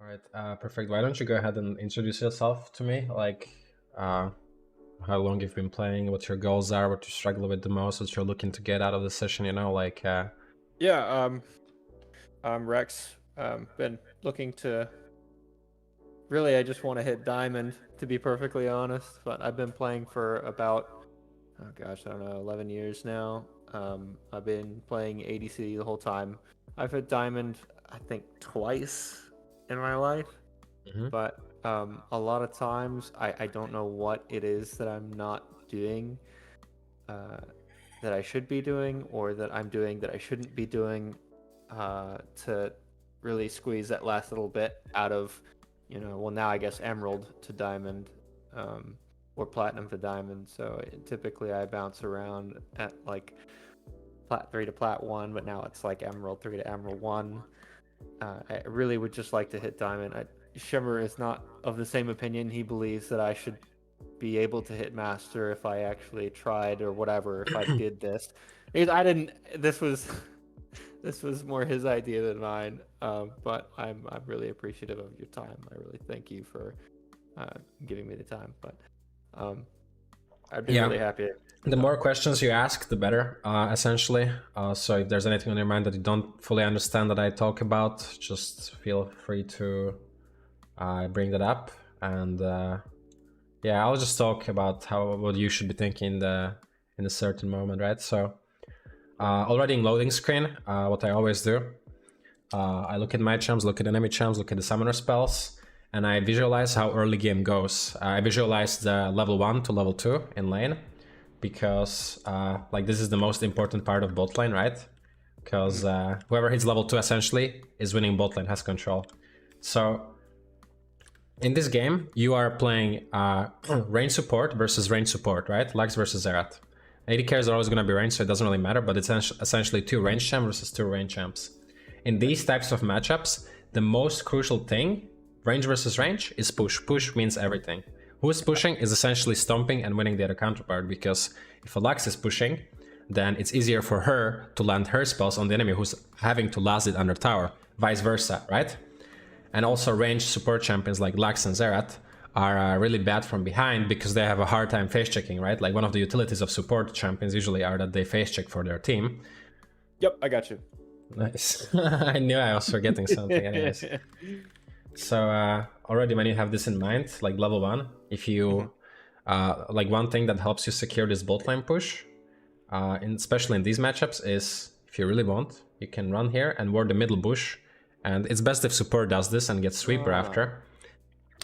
All right, perfect. Why don't you go ahead and introduce yourself to me? Like, how long you've been playing, what your goals are, what you struggle with the most, what you're looking to get out of the session, like... Yeah, I'm Rex. Been looking to... Really, I just want to hit Diamond, to be perfectly honest. But I've been playing for about, oh gosh, I don't know, 11 years now. I've been playing ADC the whole time. I've hit Diamond, I think, twice in my life. But a lot of times, I don't know what it is that I'm not doing, that I should be doing, or that I'm doing that I shouldn't be doing, to really squeeze that last little bit out of, well, now I guess Emerald to Diamond, or Platinum to Diamond. So typically I bounce around at like Plat 3 to Plat 1, but now it's like Emerald 3 to Emerald 1. I really would just like to hit Diamond. Shimmer is not of the same opinion. He believes that I should be able to hit Master if I actually tried, or whatever, if I did this. Because I didn't... This was more his idea than mine. But I'm really appreciative of your time. I really thank you for giving me the time. But I'd be really happy. The more questions you ask, the better, essentially. So if there's anything on your mind that you don't fully understand that I talk about, just feel free to bring that up. And yeah, I'll just talk about what you should be thinking in a certain moment, right? So already in loading screen, what I always do, I look at my champs, look at enemy champs, look at the summoner spells, and I visualize how early game goes. I visualize the level 1 to level 2 in lane, because like this is the most important part of bot lane, right? Because whoever hits level 2 essentially is winning bot lane, has control. So in this game, you are playing range support versus range support, right? Lux versus Xerath. AD carries are always going to be range, so it doesn't really matter, but it's essentially 2 range champs versus 2 range champs. In these types of matchups, the most crucial thing, range versus range, is push. Push means everything. Who is pushing is essentially stomping and winning the other counterpart, because if a Lux is pushing, then it's easier for her to land her spells on the enemy who's having to last it under tower, vice versa, right? And also ranged support champions like Lux and Xerath are really bad from behind because they have a hard time face checking, right? Like one of the utilities of support champions usually are that they face check for their team. Yep, I got you. Nice. I knew I was forgetting something anyways. So already when you have this in mind, like level 1, if you like one thing that helps you secure this bot lane push, especially in these matchups, is if you really want, you can run here and ward the middle bush. And it's best if support does this and gets sweeper after.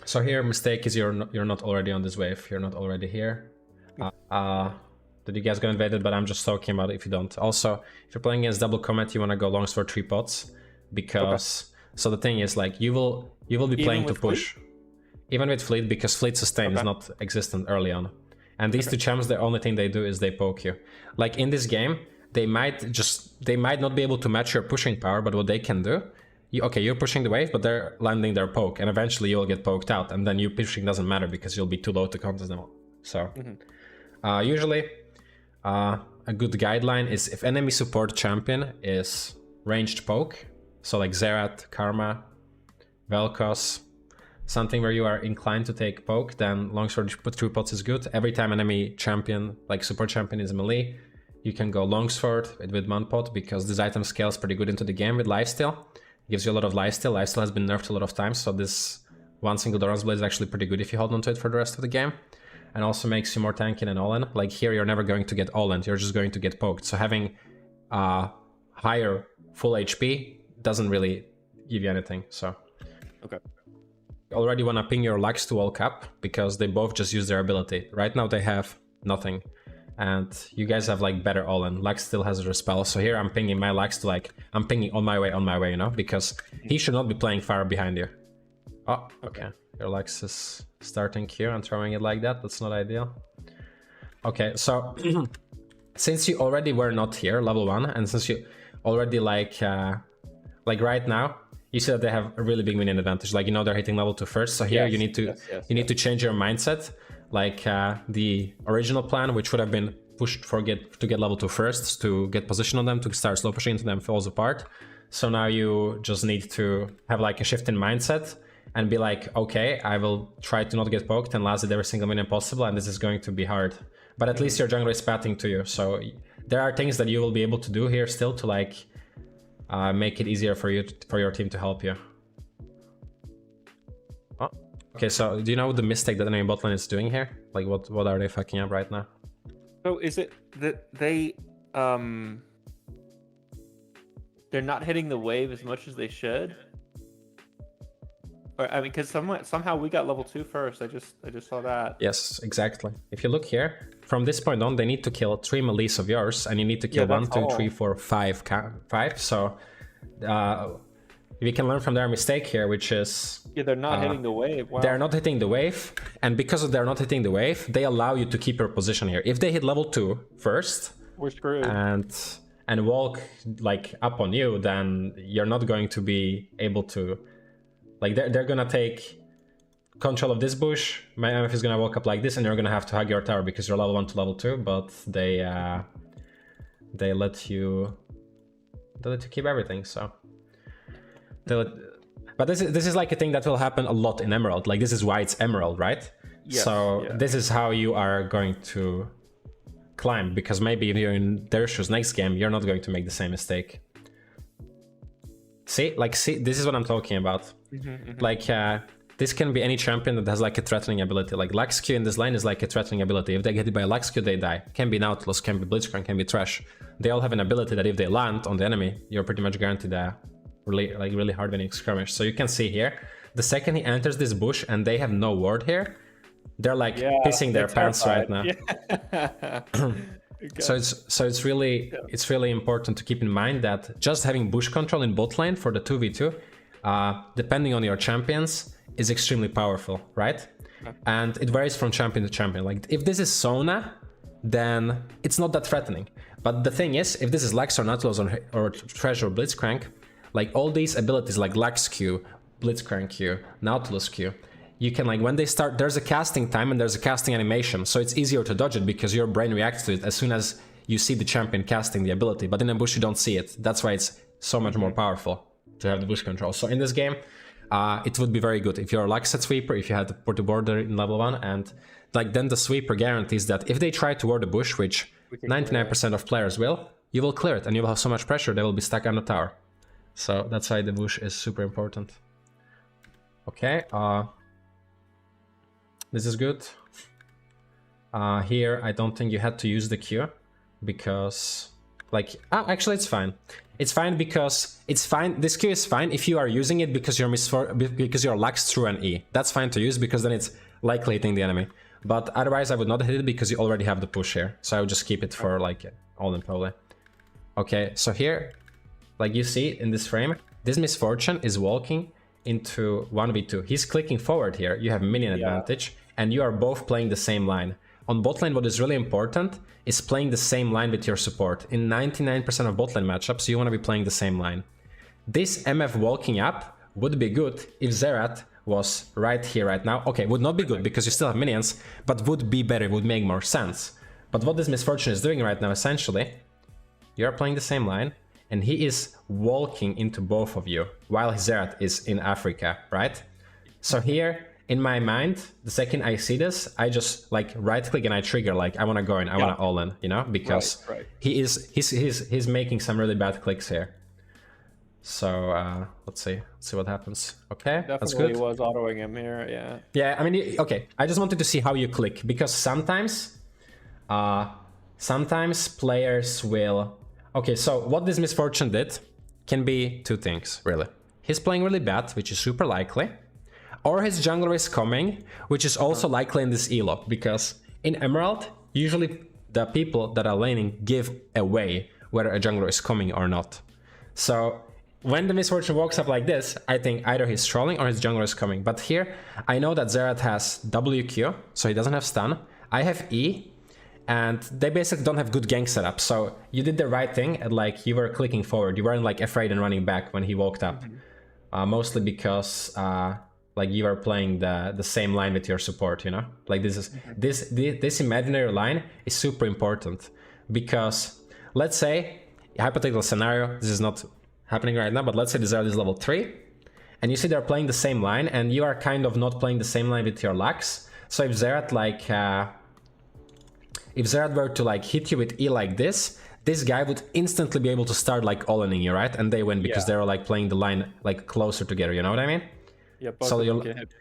So here, mistake is you're not already on this wave. You're not already here. Did you guys go invaded? But I'm just talking about if you don't. Also, if you're playing against double combat, you want to go longs for 3 pots, because so the thing is, like, you will be playing to push, even with fleet, because fleet sustain is not existent early on. And these 2 champs, the only thing they do is they poke you. Like in this game, they might not be able to match your pushing power, but what they can do. You're pushing the wave, but they're landing their poke, and eventually you'll get poked out, and then you pushing doesn't matter because you'll be too low to contest them all. So usually a good guideline is if enemy support champion is ranged poke, so like Xerath, Karma, Vel'Koz, something where you are inclined to take poke, then longsword 3 pots is good. Every time enemy champion, like support champion, is melee, you can go longsword with 1 pot, because this item scales pretty good into the game with lifesteal. Gives you a lot of lifesteal. Lifesteal has been nerfed a lot of times, so this one single Doran's Blade is actually pretty good if you hold onto it for the rest of the game. And also makes you more tanky than all-in. Like here, you're never going to get all-in, you're just going to get poked. So having higher full HP doesn't really give you anything, so... Okay. You already want to ping your Lux to all cap, because they both just use their ability. Right now they have nothing. And you guys have like better all-in. Lux still has a spell, so here I'm pinging my Lux to like, I'm pinging on my way, you know, because he should not be playing far behind you. Oh, okay. Your Lux is starting Q and throwing it like that. That's not ideal. Okay, so since you already were not here, level 1, and since you already like right now, you see that they have a really big minion advantage. Like, they're hitting level 2 first, so here you need to change your mindset. Like the original plan, which would have been pushed to get level 2 first, to get position on them, to start slow pushing into them, falls apart. So now you just need to have like a shift in mindset and be like, okay, I will try to not get poked and last it every single minion possible, and this is going to be hard. But at least your jungler is pathing to you, so there are things that you will be able to do here still to like make it easier for you for your team to help you. Oh. Okay, so do you know the mistake that enemy bot lane is doing here? Like what are they fucking up right now? So is it that they're not hitting the wave as much as they should? Or, I mean, because somehow we got level 2 first. I just saw that. Yes, exactly. If you look here, from this point on, they need to kill 3 melees of yours, and you need to kill 1, 2, 3, 4, 5. So we can learn from their mistake here, which is they're not hitting the wave. Wow. They're not hitting the wave, and because they're not hitting the wave, they allow you to keep your position here. If they hit level 2 first, we're screwed. And walk like up on you, then you're not going to be able to. Like they're gonna take control of this bush. My MF is gonna walk up like this, and you're gonna have to hug your tower because you're level 1 to level 2. But they let you keep everything. So but this is like a thing that will happen a lot in Emerald. Like this is why it's Emerald, right? Yes, so this is how you are going to climb, because maybe if you're in their shoes next game, you're not going to make the same mistake. See, this is what I'm talking about. Like, this can be any champion that has like a threatening ability. Like Lux Q in this lane is like a threatening ability. If they get hit by a Lux Q, they die. Can be Nautilus, can be Blitzcrank, can be Thresh. They all have an ability that if they land on the enemy, you're pretty much guaranteed a really hard winning skirmish. So you can see here, the second he enters this bush and they have no ward here, they're like pissing their pants right now. So it's really important to keep in mind that just having bush control in bot lane for the 2v2, depending on your champions, is extremely powerful, right? And it varies from champion to champion. Like if this is Sona, then it's not that threatening. But the thing is, if this is Lux or Nautilus or Thresh or Blitzcrank, like all these abilities like Lux Q, Blitzcrank Q, Nautilus Q, you can like when they start, there's a casting time and there's a casting animation, so it's easier to dodge it because your brain reacts to it as soon as you see the champion casting the ability. But in a bush you don't see it. That's why it's so much more powerful to have the bush control. So in this game, it would be very good if you're a Luxset sweeper, if you had to put the border in level 1, and like then the sweeper guarantees that if they try to ward the bush, which 99% of players will, you will clear it and you will have so much pressure they will be stuck on the tower. So that's why the bush is super important. Okay, this is good. Here, I don't think you had to use the Q because, like, actually it's fine. It's fine because it's fine. This Q is fine if you are using it because you're Lux through an E. That's fine to use because then it's likely hitting the enemy. But otherwise, I would not hit it because you already have the push here. So I would just keep it for like all in probably. Okay, so here, like you see in this frame, this Misfortune is walking into 1v2. He's clicking forward here. You have minion advantage, and you are both playing the same line. On bot lane, what is really important is playing the same line with your support. In 99% of bot lane matchups, you want to be playing the same line. This MF walking up would be good if Xerath was right here right now. Okay, would not be good because you still have minions, but would be better, would make more sense. But what this Misfortune is doing right now, essentially, you are playing the same line, and he is walking into both of you while Xerath is in Africa, right? So here, in my mind, the second I see this, I just like right click and I trigger like I want to go in, I want to all in, you know, because he's making some really bad clicks here. So let's see what happens. Okay, that's good. Definitely was autoing him here, yeah. Yeah, I mean, okay. I just wanted to see how you click because sometimes players will. Okay, so what this Misfortune did can be two things, really. He's playing really bad, which is super likely, or his jungler is coming, which is also likely in this elo, because in Emerald, usually the people that are laning give away whether a jungler is coming or not. So when the Misfortune walks up like this, I think either he's trolling or his jungler is coming. But here, I know that Xerath has WQ, so he doesn't have stun. I have E, and they basically don't have good gank setup. So you did the right thing, and like you were clicking forward. You weren't like afraid and running back when he walked up. Mostly because like you are playing the same line with your support, you know? Like this is this imaginary line is super important because let's say, hypothetical scenario, this is not happening right now, but let's say Xerath is level 3 and you see they're playing the same line, and you are kind of not playing the same line with your Lux. So if Zerat like if Zerat were to like hit you with E like this guy would instantly be able to start like all-inning you, right? And they win because they're like playing the line like closer together, you know what I mean? Yeah, both of them get hit.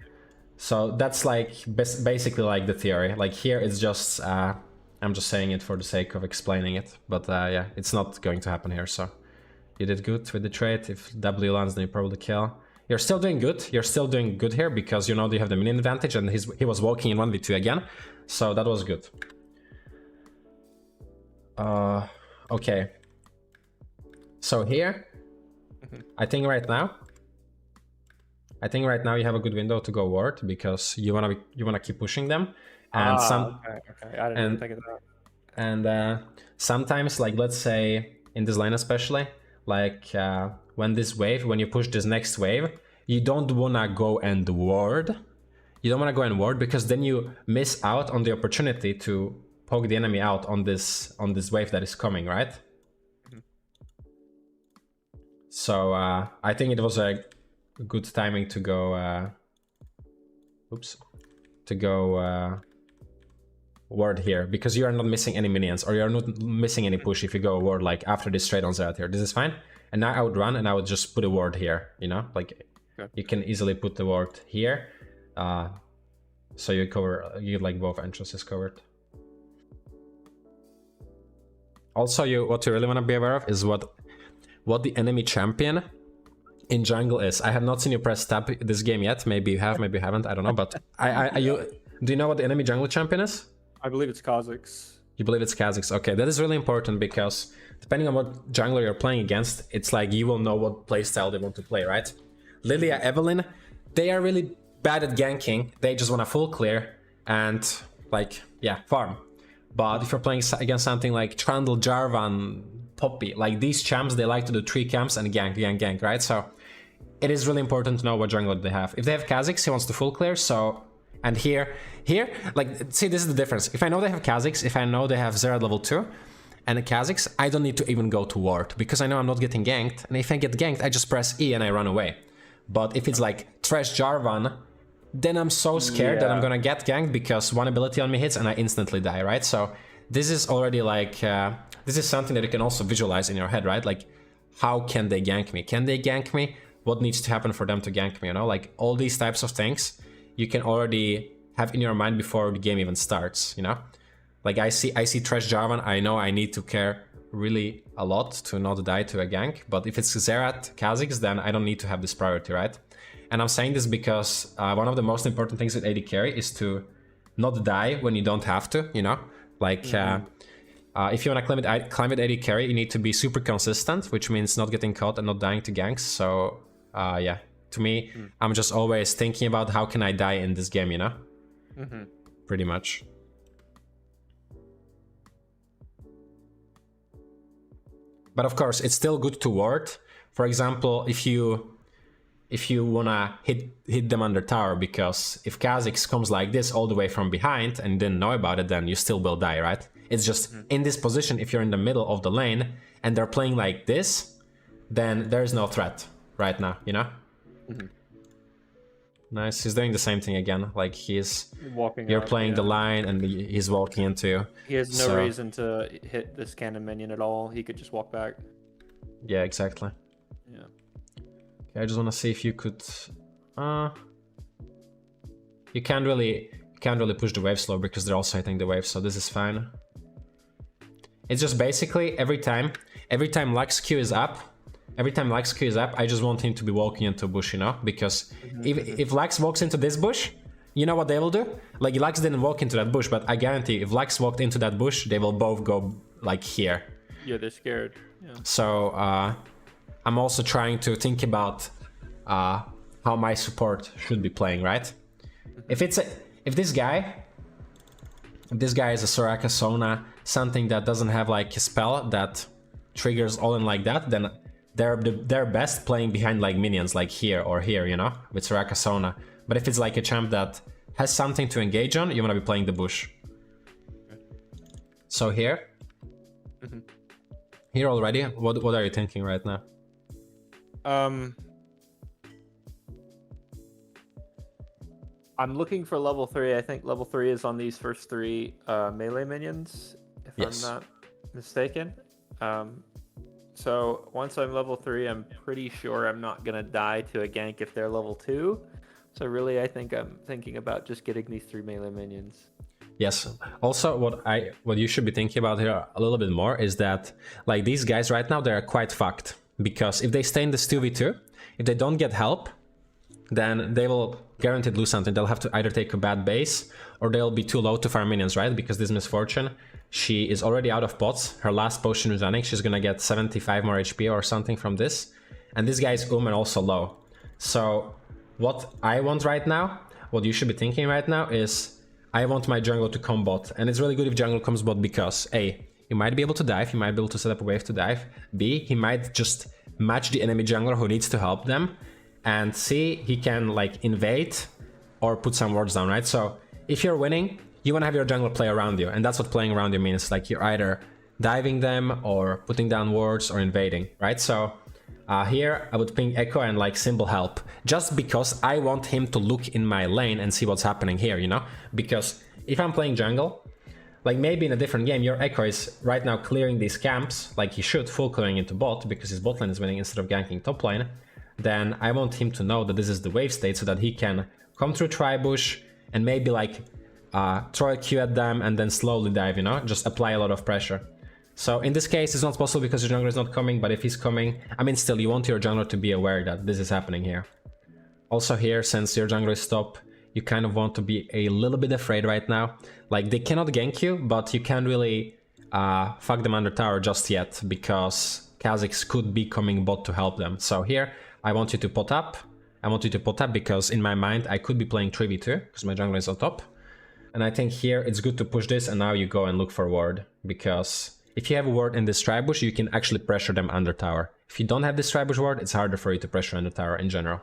So that's like basically like the theory. Like here it's just I'm just saying it for the sake of explaining it, but yeah, it's not going to happen here. So you did good with the trade. If W lands, then you probably kill. You're still doing good. You're still doing good here because you know you have the minion advantage, and he was walking in 1v2 again, so that was good. Okay. So here, I think right now you have a good window to go ward because you wanna keep pushing them, and okay. I didn't even think of that. And sometimes, like let's say in this lane especially, like when you push this next wave, you don't wanna go and ward. You don't wanna go and ward because then you miss out on the opportunity to poke the enemy out on this wave that is coming, right? So I think it was a good timing to go ward here, because you are not missing any minions, or you are not missing any push if you go ward like after this trade on Zerat here. This is fine. And now I would run and I would just put a ward here, you know, like you can easily put the ward here, so you like both entrances covered. Also, what you really want to be aware of is what the enemy champion in jungle is. I have not seen you press tab this game yet. Maybe you have, maybe you haven't. I don't know. But do you know what the enemy jungle champion is? I believe it's Kha'Zix. You believe it's Kha'Zix? Okay, that is really important because depending on what jungler you're playing against, it's like you will know what playstyle they want to play, right? Lilia, Evelynn, they are really bad at ganking. They just want a full clear and like, yeah, farm. But if you're playing against something like Trundle, Jarvan, Poppy, like these champs, they like to do 3 camps and gank, right? So it is really important to know what jungler they have. If they have Kha'Zix, he wants to full clear, so... And here, like, see, this is the difference. If I know they have Kha'Zix, if I know they have Zerat level 2 and a Kha'Zix, I don't need to even go to ward, because I know I'm not getting ganked, and if I get ganked, I just press E and I run away. But if it's like Trash Jarvan, then I'm so scared that I'm gonna get ganked because one ability on me hits and I instantly die, right? So this is already like, this is something that you can also visualize in your head, right? Like, how can they gank me? Can they gank me? What needs to happen for them to gank me, you know? Like, all these types of things you can already have in your mind before the game even starts, you know? Like, I see Trash Jarvan, I know I need to care really a lot to not die to a gank, but if it's Zerat, Kha'Zix, then I don't need to have this priority, right? And I'm saying this because one of the most important things with AD carry is to not die when you don't have to, you know? Like, if you want to climb with AD carry, you need to be super consistent, which means not getting caught and not dying to ganks. So, yeah, to me, I'm just always thinking about how can I die in this game, you know? Pretty much. But of course, it's still good to ward. For example, if you wanna hit them under tower, because if Kha'Zix comes like this all the way from behind and didn't know about it, then you still will die, right? It's just in this position, if you're in the middle of the lane and they're playing like this, then there's no threat right now, you know? Nice, he's doing the same thing again, like you're playing the line and he's walking into you. He has no reason to hit this cannon minion at all. He could just walk back. Yeah, exactly. Yeah. Okay, I just want to see if you could... You can't really push the wave slow because they're also hitting the wave, so this is fine. It's just basically every time Lux Q is up, I just want him to be walking into a bush, you know? Because if Lux walks into this bush, you know what they will do? Like, Lux didn't walk into that bush, but I guarantee if Lux walked into that bush, they will both go, like, here. Yeah, they're scared. Yeah. So, I'm also trying to think about how my support should be playing, right? If this guy is a Soraka Sona, something that doesn't have like a spell that triggers all in like that, then they're best playing behind like minions, like here or here, you know, with Soraka Sona. But if it's like a champ that has something to engage on, you want to be playing the bush. So here, here already, what are you thinking right now? I'm looking for level 3. I think level 3 is on these first 3 melee minions, if Yes. I'm not mistaken. So once I'm level 3, I'm pretty sure I'm not going to die to a gank if they're level 2. So really, I think I'm thinking about just getting these 3 melee minions. Yes. Also, what you should be thinking about here a little bit more is that, like, these guys right now, they're quite fucked. Because if they stay in this 2v2, if they don't get help, then they will guaranteed lose something. They'll have to either take a bad base, or they'll be too low to farm minions, right? Because this Misfortune, she is already out of pots. Her last potion is running. She's gonna get 75 more HP or something from this. And this guy is and also low. So what I want right now, what you should be thinking right now is, I want my jungle to come bot. And it's really good if jungle comes bot because A, you might be able to dive, you might be able to set up a wave to dive. B, he might just match the enemy jungler who needs to help them. And C, he can like invade or put some wards down, right? So if you're winning, you want to have your jungler play around you. And that's what playing around you means. Like you're either diving them or putting down wards or invading, right? So here I would ping Echo and like symbol help, just because I want him to look in my lane and see what's happening here, you know? Because if I'm playing jungle, like maybe in a different game, your Echo is right now clearing these camps, like he should, full clearing into bot because his bot lane is winning instead of ganking top lane. Then I want him to know that this is the wave state so that he can come through Tribush and maybe like throw a Q at them and then slowly dive, you know? Just apply a lot of pressure. So in this case, it's not possible because your jungler is not coming, but if he's coming, I mean, still, you want your jungler to be aware that this is happening here. Also here, since your jungler is top, you kind of want to be a little bit afraid right now. Like, they cannot gank you, but you can't really fuck them under tower just yet, because Kha'Zix could be coming bot to help them. So here, I want you to pot up. I want you to pot up because in my mind, I could be playing 3v2, because my jungler is on top. And I think here, it's good to push this, and now you go and look for ward, because if you have a ward in this Tribush, you can actually pressure them under tower. If you don't have this Tribush ward, it's harder for you to pressure under tower in general.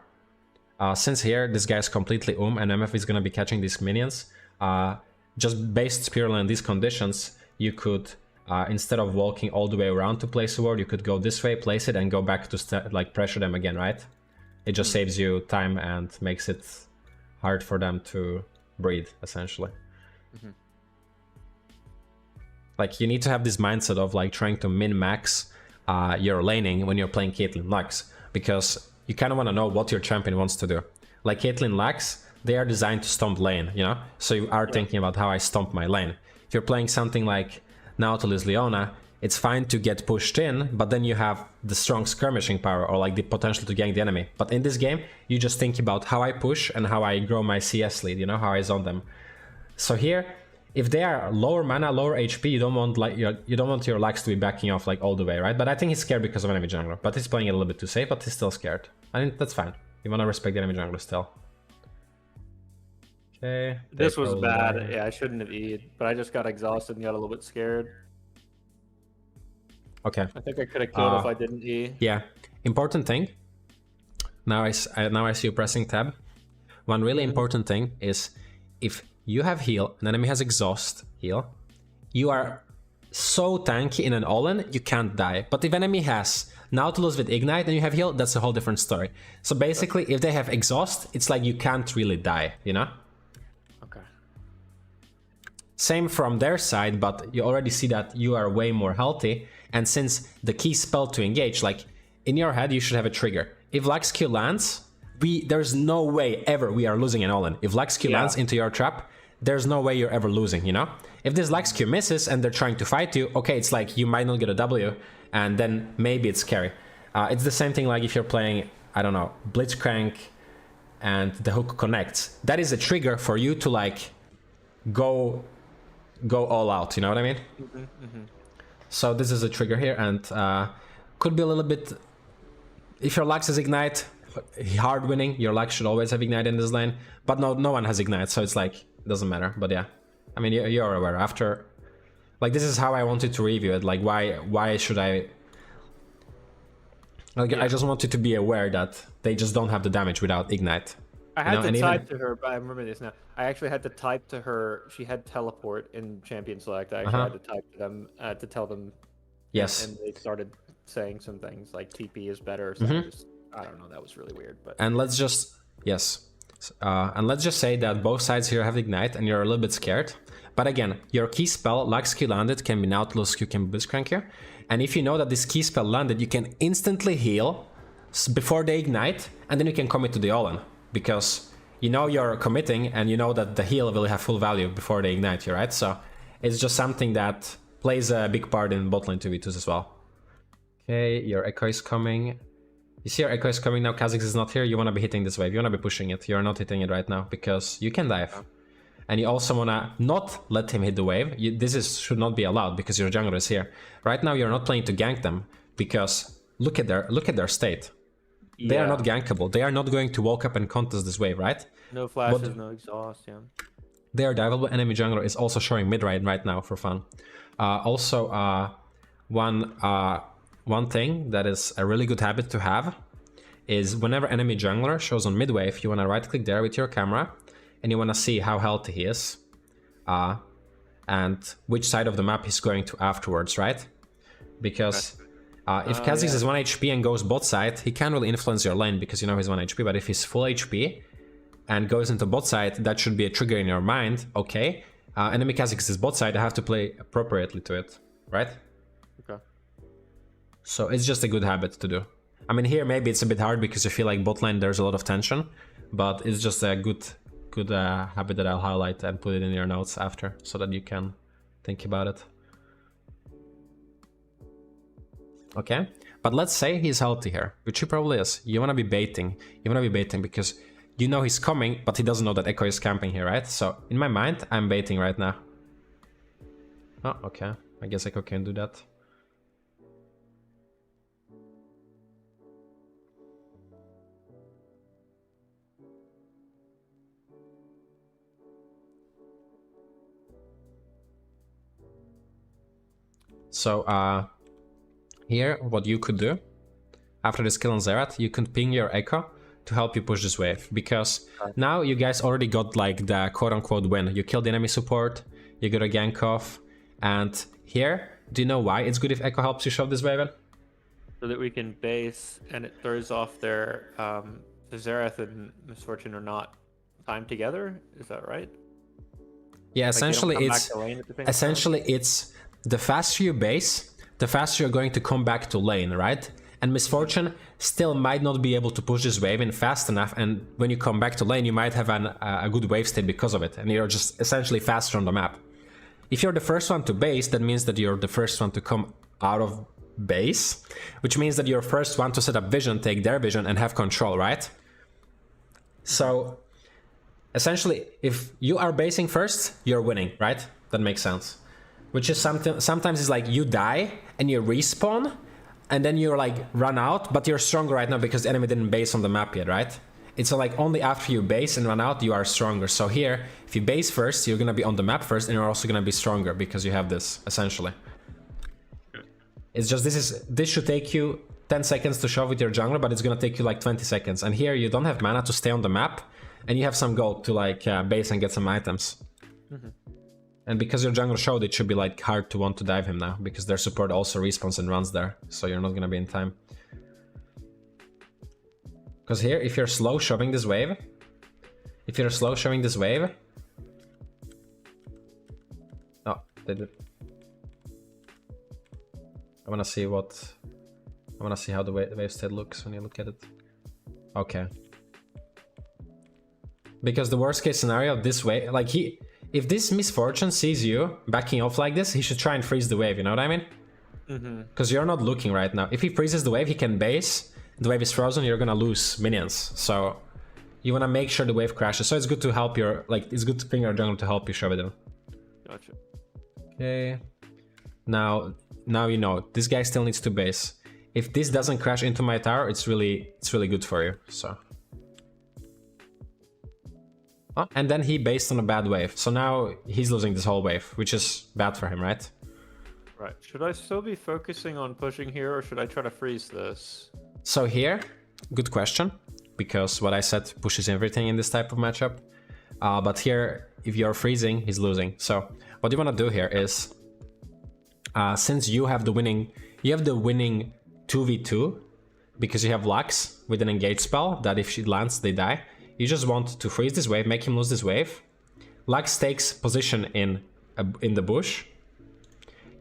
Since here, this guy's completely and MF is gonna be catching these minions, just based purely on these conditions, you could, instead of walking all the way around to place a ward, you could go this way, place it, and go back to like pressure them again, right? It just saves you time and makes it hard for them to breathe, essentially. Mm-hmm. Like, you need to have this mindset of like trying to min-max your laning when you're playing Caitlyn Lux, because you kind of want to know what your champion wants to do. Like Caitlyn Lux, they are designed to stomp lane, you know? So you are thinking about how I stomp my lane. If you're playing something like Nautilus Leona, it's fine to get pushed in, but then you have the strong skirmishing power or like the potential to gank the enemy. But in this game, you just think about how I push and how I grow my CS lead, you know, how I zone them. So here, if they are lower mana, lower HP, you don't want like you don't want your Lux to be backing off like all the way, right? But I think he's scared because of enemy jungler. But he's playing it a little bit too safe, but he's still scared. I think that's fine. You want to respect the enemy jungler still. Okay. This was bad. Yeah, I shouldn't have E'd, but I just got exhausted and got a little bit scared. Okay. I think I could have killed if I didn't E. Yeah. Important thing. Now I see you pressing tab. One really important thing is if you have heal, an enemy has exhaust heal, you are so tanky in an all-in, you can't die. But if enemy has Nautilus with Ignite and you have heal, that's a whole different story. So basically, if they have exhaust, it's like you can't really die, you know? Okay. Same from their side, but you already see that you are way more healthy. And since the key spell to engage, like in your head, you should have a trigger. If Lux Q lands, there's no way ever we are losing an all-in. If Lux Q lands into your trap, there's no way you're ever losing, you know? If this Lux Q misses and they're trying to fight you, okay, it's like you might not get a W, and then maybe it's scary. It's the same thing like if you're playing, I don't know, Blitzcrank and the hook connects. That is a trigger for you to like go all out, you know what I mean? Mm-hmm, mm-hmm. So this is a trigger here, and could be a little bit... If your Lux has Ignite, hard winning, your Lux should always have Ignite in this lane, but no one has Ignite, so it's like, it doesn't matter. But yeah, I mean, you're aware. After, like, this is how I wanted to review it. Like, why should I? Like, I just wanted to be aware that they just don't have the damage without Ignite. I had to type to her, but I remember this now. I actually had to type to her. She had teleport in Champion Select. I actually had to type to them to tell them. Yes. And they started saying some things like TP is better. So I don't know. That was really weird. But and let's just And let's just say that both sides here have Ignite and you're a little bit scared. But again, your key spell, Lux Q landed, can be Nautilus Q, can be Blitzcrank here. And if you know that this key spell landed, you can instantly heal before they ignite, and then you can commit to the all-in. Because you know you're committing, and you know that the heal will have full value before they ignite you, right? So it's just something that plays a big part in bot lane 2v2s as well. Okay, your Echo is coming. You see your Echo is coming now, Kha'Zix is not here, you want to be hitting this wave, you want to be pushing it. You're not hitting it right now, because you can dive. And you also want to not let him hit the wave. Should not be allowed, because your jungler is here. Right now you're not playing to gank them, because look at their state. Yeah. They are not gankable. They are not going to walk up and contest this wave, right? No flashes, no exhaust, yeah. Their diveable enemy jungler is also showing mid right now for fun. One thing that is a really good habit to have is whenever enemy jungler shows on mid wave, you want to right click there with your camera, and you want to see how healthy he is, and which side of the map he's going to afterwards, right? Because if Kha'Zix is 1 HP and goes bot side, he can't really influence your lane because you know he's 1 HP, but if he's full HP and goes into bot side, that should be a trigger in your mind. Okay, enemy Kha'Zix is bot side, I have to play appropriately to it, right? Okay. So it's just a good habit to do. I mean, here maybe it's a bit hard because you feel like bot lane there's a lot of tension, but it's just a good habit that I'll highlight and put it in your notes after so that you can think about it. Okay, but let's say he's healthy here, which he probably is. You want to be baiting. You want to be baiting because you know he's coming, but he doesn't know that Echo is camping here, right? So in my mind, I'm baiting right now. Oh, okay. I guess Echo can do that. So, here, what you could do, after this kill on Xerath, you can ping your Echo to help you push this wave, because now you guys already got like the quote-unquote win. You killed the enemy support, you got a gank off, and here, do you know why it's good if Echo helps you shove this wave in? So that we can base, and it throws off their, the Xerath and Misfortune are not timed together, is that right? Yeah, essentially like it's the faster you base, the faster you're going to come back to lane, right? And Misfortune still might not be able to push this wave in fast enough, and when you come back to lane, you might have a good wave state because of it, and you're just essentially faster on the map. If you're the first one to base, that means that you're the first one to come out of base, which means that you're first one to set up vision, take their vision, and have control, right? So, essentially, if you are basing first, you're winning, right? That makes sense. Which is sometimes it's like you die and you respawn and then you're like run out, but you're stronger right now because the enemy didn't base on the map yet, right? It's like only after you base and run out you are stronger. So here, if you base first, you're gonna be on the map first, and you're also gonna be stronger because you have this essentially. It's just this should take you 10 seconds to shove with your jungler, but it's gonna take you like 20 seconds. And here you don't have mana to stay on the map, and you have some gold to like base and get some items. Mm-hmm. And because your jungler showed, it should be like hard to want to dive him now, because their support also respawns and runs there, so you're not gonna be in time. Because here, if you're slow shoving this wave, oh, they did. I wanna see how the wave state looks when you look at it. Okay. Because the worst case scenario, this way, like if this Misfortune sees you backing off like this, he should try and freeze the wave, you know what I mean? Because you're not looking right now. If he freezes the wave, he can base, the wave is frozen, you're gonna lose minions. So you wanna make sure the wave crashes. So it's good to help it's good to ping your jungler to help you shove it in. Gotcha. Okay. Now you know, this guy still needs to base. If this doesn't crash into my tower, it's really good for you, so. Oh, and then he based on a bad wave, so now he's losing this whole wave, which is bad for him, right? Right. Should I still be focusing on pushing here, or should I try to freeze this? So here, good question, because what I said pushes everything in this type of matchup. But here, if you're freezing, he's losing. So what you want to do here is, since you have the winning 2v2, because you have Lux with an engage spell, that if she lands, they die. you just want to freeze this wave, make him lose this wave. Lux takes position in the bush.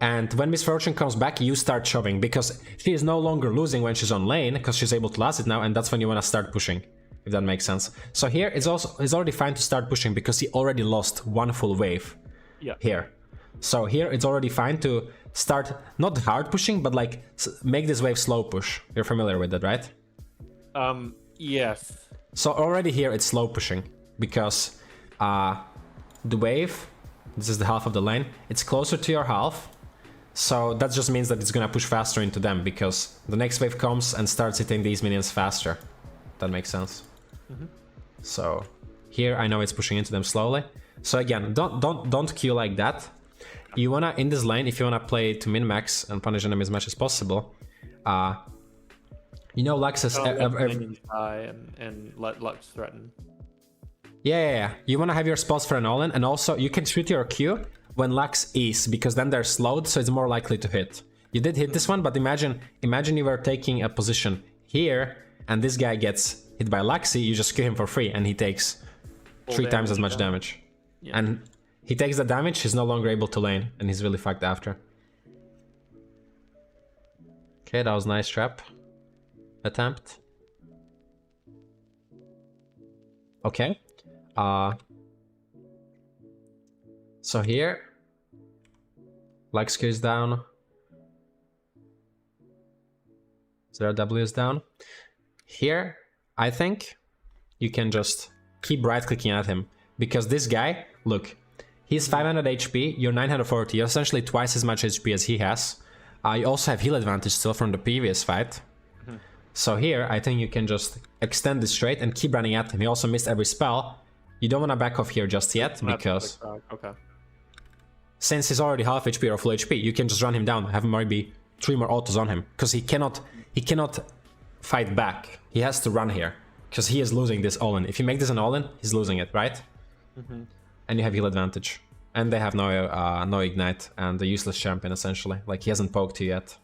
And when Miss Fortune comes back, you start shoving, because she is no longer losing when she's on lane, because she's able to last it now, and that's when you want to start pushing, if that makes sense. So here it's already fine to start pushing, because he already lost one full wave here. So here it's already fine to start, not hard pushing, but like make this wave slow push. You're familiar with that, right? Yes. So already here it's slow pushing, because the wave, this is the half of the lane, it's closer to your half. So that just means that it's gonna push faster into them, because the next wave comes and starts hitting these minions faster. That makes sense. So here I know it's pushing into them slowly. So again, don't queue like that. You wanna, in this lane, if you wanna play to min-max and punish enemy as much as possible, you know Lux has die and let Lux threaten. Yeah. You wanna have your spells for an all-in, and also you can shoot your Q when Lux is, because then they're slowed, so it's more likely to hit. You did hit this one, but imagine you were taking a position here, and this guy gets hit by Luxy, you just kill him for free, and he takes 3 times as much damage. Yeah. And he takes the damage, he's no longer able to lane, and he's really fucked after. Okay, that was nice trap attempt. Okay. So here, Lux Q is down. Zero W is down. Here, I think you can just keep right-clicking at him, because this guy, look, he's 500 HP, you're 940, you're essentially twice as much HP as he has. You also have heal advantage still from the previous fight. So here, I think you can just extend this straight and keep running at him. He also missed every spell. You don't want to back off here just yet, because since he's already half HP or full HP, you can just run him down, have maybe 3 more autos on him, because he cannot fight back. He has to run here, because he is losing this all-in. If you make this an all-in, he's losing it, right? And you have heal advantage. And they have no ignite, and a useless champion, essentially. Like, he hasn't poked you yet.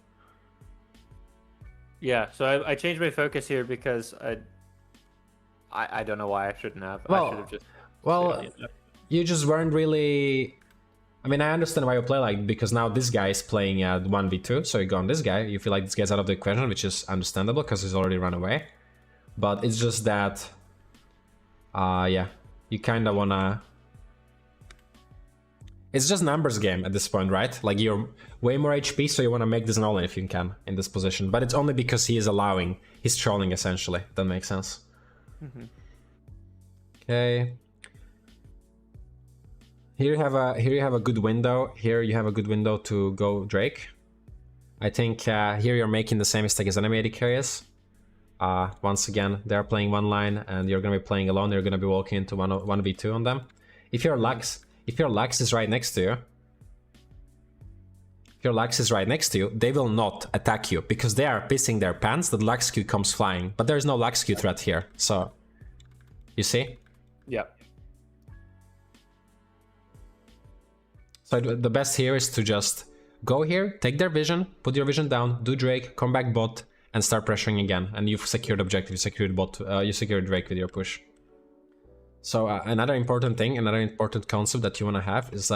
Yeah, so I changed my focus here because I don't know why I shouldn't have. I should have just... Well, you just weren't really... I mean, I understand why you play like, because now this guy is playing at 1v2, so you go on this guy, you feel like this guy's out of the equation, which is understandable, because he's already run away. But it's just that... yeah, you kinda wanna... It's just numbers game at this point, right? Like, you're way more HP, so you wanna make this an all-in if you can, in this position. But it's only because he is allowing, he's trolling, essentially. That makes sense. Okay. Here you have a good window. Here you have a good window to go Drake. I think here you're making the same mistake as enemy AD carriers. Once again, they're playing one line and you're gonna be playing alone. You're gonna be walking into 1v2 on them. If your Lux is right next to you, they will not attack you, because they are pissing their pants that Lux Q comes flying. But there is no Lux Q threat here, so you see? Yeah. So the best here is to just go here, take their vision, put your vision down, do Drake, come back bot, and start pressuring again. And you've secured objective, you secured bot, you secured Drake with your push. So another important thing, another important concept that you want to have is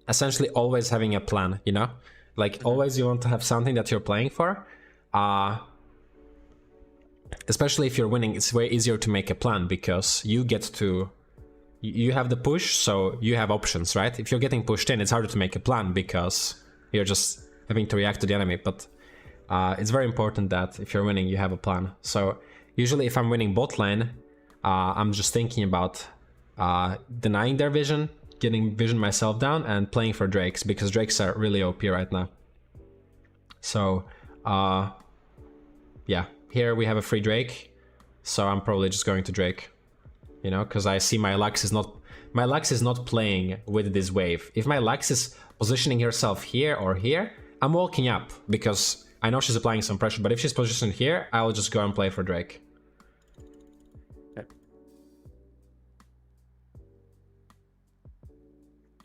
essentially always having a plan, you know? Like, always you want to have something that you're playing for. Especially if you're winning, it's way easier to make a plan, because you get to... You have the push, so you have options, right? If you're getting pushed in, it's harder to make a plan, because you're just having to react to the enemy. But it's very important that if you're winning, you have a plan. So usually if I'm winning bot lane, I'm just thinking about denying their vision, getting vision myself down, and playing for Drakes, because Drakes are really OP right now. So yeah, here we have a free Drake, so I'm probably just going to Drake. You know, because I see my Lux is not playing with this wave. If my Lux is positioning herself here or here, I'm walking up, because I know she's applying some pressure. But if she's positioned here, I'll just go and play for Drake. Okay.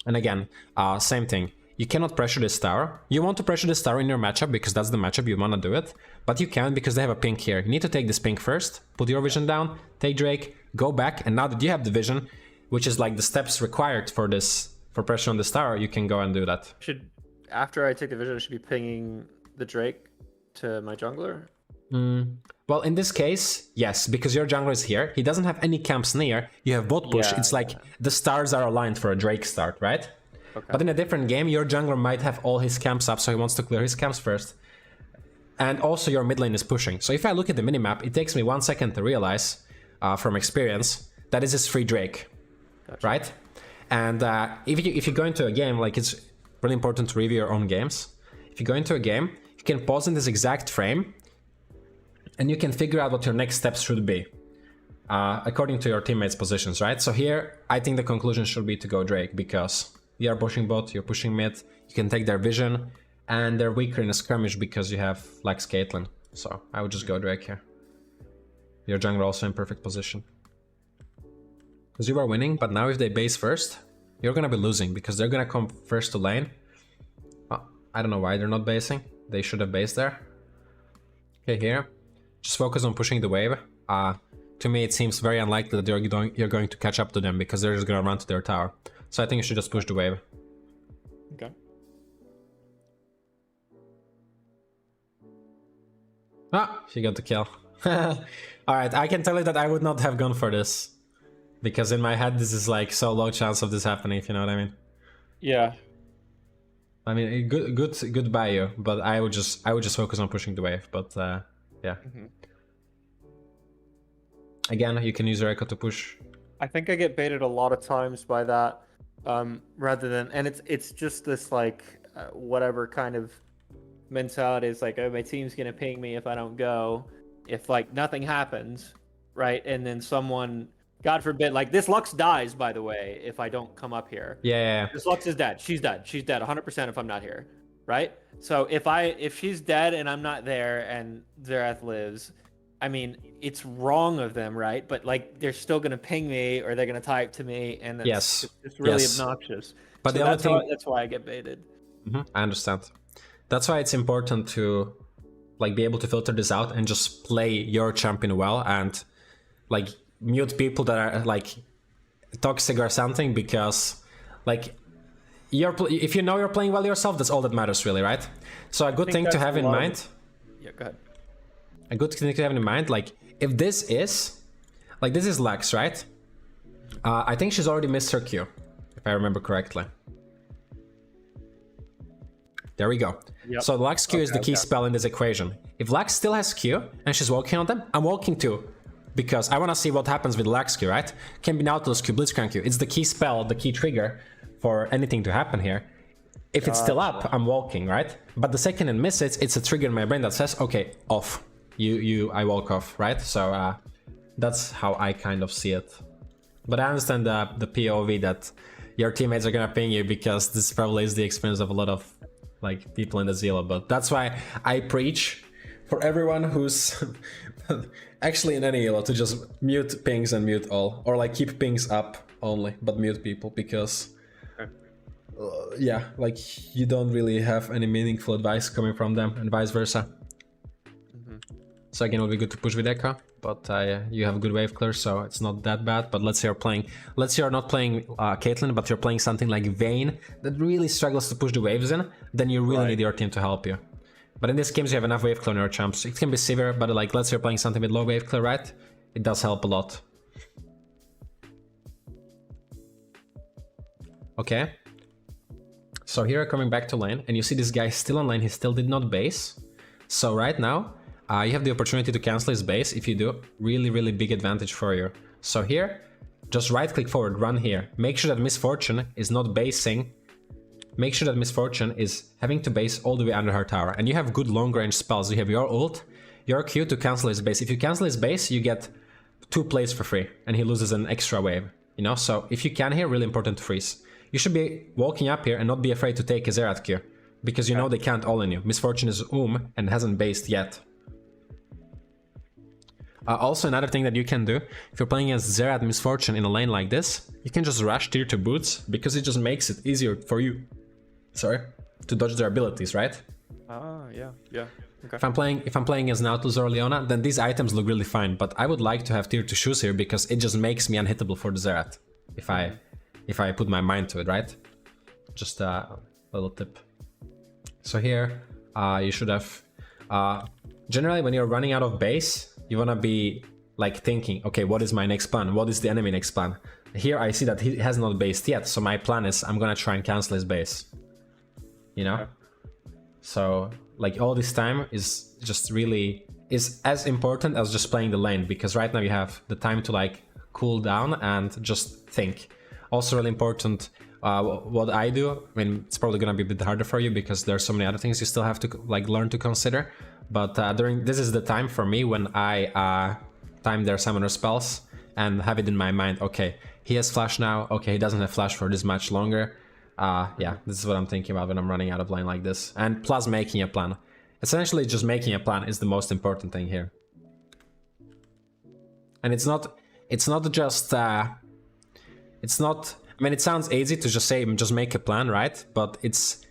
And again, same thing. you cannot pressure this tower. You want to pressure this tower in your matchup because that's the matchup you want to do it, but you can't because they have a pink here. You need to take this pink first, put your vision down, take Drake, go back, and now that you have the vision, which is like the steps required for this, for pressure on this tower, you can go and do that. After I take the vision, I should be pinging the Drake to my jungler? Well, in this case, yes, because your jungler is here. He doesn't have any camps near. You have bot push. It's like the stars are aligned for a Drake start, right? Okay. But in a different game, your jungler might have all his camps up, so he wants to clear his camps first. And also your mid lane is pushing. So if I look at the minimap, it takes me 1 second to realize, from experience, that this is free Drake, right? And if you go into a game, like it's really important to review your own games. If you go into a game, you can pause in this exact frame, and you can figure out what your next steps should be, according to your teammates' positions, right? So here, I think the conclusion should be to go Drake, because you are pushing bot, you're pushing mid, you can take their vision, and they're weaker in a skirmish because you have Lex Caitlyn. So I would just go Drake here. Your jungler also in perfect position. Because you are winning, but now if they base first, you're gonna be losing, because they're gonna come first to lane. Well, I don't know why they're not basing. They should have based there. Okay, here. Just focus on pushing the wave. To me, it seems very unlikely that you're going to catch up to them because they're just going to run to their tower. So I think you should just push the wave. Okay. Ah, she got the kill. Alright, I can tell you that I would not have gone for this. Because in my head, this is like so low chance of this happening, if you know what I mean. Yeah. I mean, good by you, but I would just focus on pushing the wave, but yeah. Again, you can use your echo to push. I think I get baited a lot of times by that, rather than, and it's just this like whatever kind of mentality is like, oh, my team's gonna ping me if I don't go, if like nothing happens, right? And then someone, God forbid, like this Lux dies, by the way, if I don't come up here. Yeah. This Lux is dead. She's dead. She's dead 100% if I'm not here, right? So if she's dead and I'm not there and Xerath lives, I mean, it's wrong of them, right? But like they're still gonna ping me or they're gonna type to me, and it's really obnoxious. But so that's why I get baited. I understand. That's why it's important to like be able to filter this out and just play your champion well and like mute people that are like toxic or something, because like if you know you're playing well yourself, that's all that matters really, right? So a good thing to have in mind. Yeah, go ahead. A good thing to have in mind, like if this is Lex, right? I think she's already missed her Q, if I remember correctly. There we go. Yep. So the Lex Q is the key spell in this equation. If Lex still has Q and she's walking on them, I'm walking too, because I want to see what happens with Lex Q, right? Can be Nautilus Q, Blitzcrank Q. It's the key spell, the key trigger for anything to happen here. If it's still up, I'm walking, right? But the second it misses, it's a trigger in my brain that says, okay, off. I walk off, right? So that's how I kind of see it. But I understand the POV that your teammates are gonna ping you, because this probably is the experience of a lot of like people in the Zilla. But that's why I preach for everyone who's actually in any Elo to just mute pings and mute all, or like keep pings up only, but mute people, because yeah, like you don't really have any meaningful advice coming from them, and vice versa. So again, it would be good to push with Echo, but you have a good wave clear, so it's not that bad. But let's say you're not playing Caitlyn, but you're playing something like Vayne that really struggles to push the waves in, then you really need your team to help you. But in this game, you have enough wave clear on your champs. It can be severe, but like let's say you're playing something with low wave clear, right? It does help a lot. Okay. So here coming back to lane, and you see this guy still on lane, he still did not base. So right now, you have the opportunity to cancel his base. If you do, really big advantage for you. So here, just right click forward, run here. Make sure that Misfortune is not basing. Make sure that Misfortune is having to base all the way under her tower. And you have good long range spells. You have your ult, your Q to cancel his base. If you cancel his base, you get 2 plays for free, and he loses an extra wave. You know, so if you can here, really important to freeze. You should be walking up here and not be afraid to take a Xerath Q, because you know they can't all in you. Misfortune is and hasn't based yet. Also, another thing that you can do, if you're playing as Xerath Misfortune in a lane like this, you can just rush tier 2 boots, because it just makes it easier for you sorry, to dodge their abilities, right? Yeah. Okay. If I'm playing as Nautilus or Leona, then these items look really fine. But I would like to have tier 2 shoes here because it just makes me unhittable for the Zerat. If I put my mind to it, right? Just a little tip. So here, you should have. Generally, when you're running out of base, you wanna be like thinking, okay, what is my next plan? What is the enemy next plan? Here I see that he has not based yet, so my plan is I'm gonna try and cancel his base. You know? Okay. So like all this time is just really is as important as just playing the lane, because right now you have the time to like cool down and just think. Also really important, what I do, I mean, it's probably gonna be a bit harder for you because there's so many other things you still have to like learn to consider. But this is the time for me when I time their summoner spells and have it in my mind. Okay, he has flash now. Okay, he doesn't have flash for this much longer. Yeah, this is what I'm thinking about when I'm running out of line like this. And plus making a plan. Essentially, just making a plan is the most important thing here. And it's not just it's not. I mean, it sounds easy to just say just make a plan, right? But it's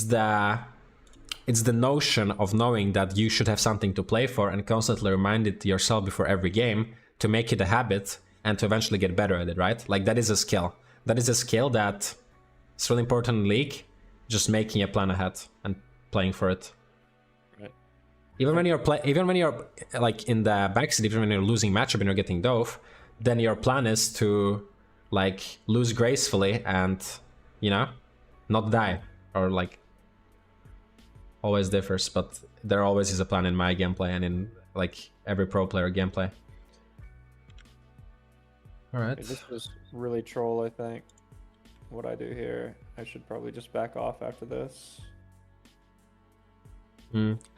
the notion of knowing that you should have something to play for and constantly remind it to yourself before every game to make it a habit and to eventually get better at it, right? Like that is a skill. That is a skill that is really important in League. Just making a plan ahead and playing for it. Right. Even when you're like in the backseat, even when you're losing matchup and you're getting dove, then your plan is to like lose gracefully and, you know, not die, or like always differs, but there always is a plan in my gameplay and in like every pro player gameplay. All right. This was really troll, I think. What I do here, I should probably just back off after this.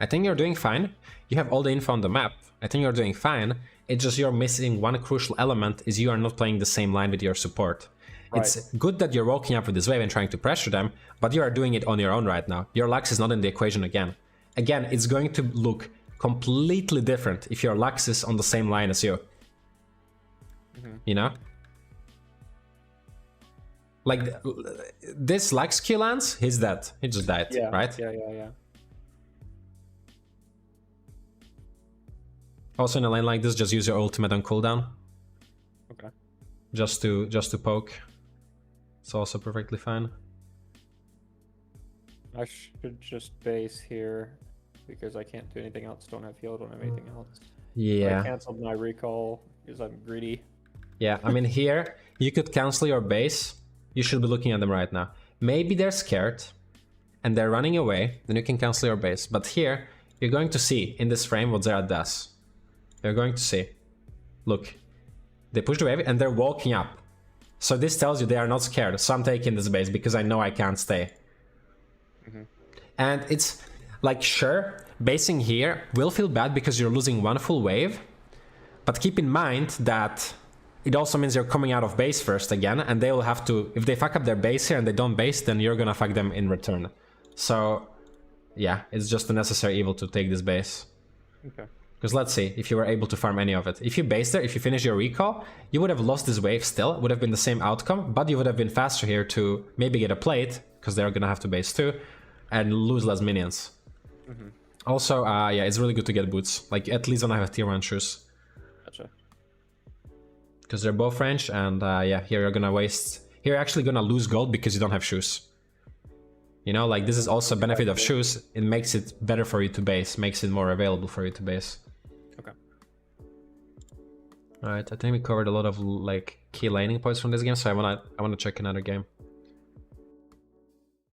I think you're doing fine. You have all the info on the map. I think you're doing fine. It's just you're missing one crucial element, is you are not playing the same line with your support. Right. It's good that you're walking up with this wave and trying to pressure them, but you are doing it on your own right now. Your Lux is not in the equation again. Again, it's going to look completely different if your Lux is on the same line as you. You know? Like, this Lux Q lands, he's dead. He just died, right? Yeah. Also in a lane like this, just use your ultimate on cooldown. Okay. Just to poke. It's also perfectly fine. I should just base here because I can't do anything else. Don't have heal, don't have anything else. Yeah. I canceled my recall because I'm greedy. Yeah, I mean here, you could cancel your base. You should be looking at them right now. Maybe they're scared and they're running away, then you can cancel your base. But here, you're going to see in this frame what Zerat does. You're going to see. Look, they push the wave and they're walking up. So this tells you they are not scared. So I'm taking this base because I know I can't stay. And it's like, sure, basing here will feel bad because you're losing one full wave. But keep in mind that it also means you're coming out of base first again. And they will have to, if they fuck up their base here and they don't base, then you're gonna fuck them in return. So yeah, it's just a necessary evil to take this base. Okay. Because let's see if you were able to farm any of it. If you base there, if you finish your recall, you would have lost this wave still. It would have been the same outcome, but you would have been faster here to maybe get a plate, because they're gonna have to base too, and lose less minions. Also, yeah, it's really good to get boots. Like, at least when I have tier 1 shoes. Gotcha. Because they're both range, and yeah, here you're gonna waste... Here you're actually gonna lose gold because you don't have shoes. You know, like, this is also a benefit of shoes. It makes it better for you to base, makes it more available for you to base. Okay. Alright, I think we covered a lot of, like, key laning points from this game, so I wanna check another game.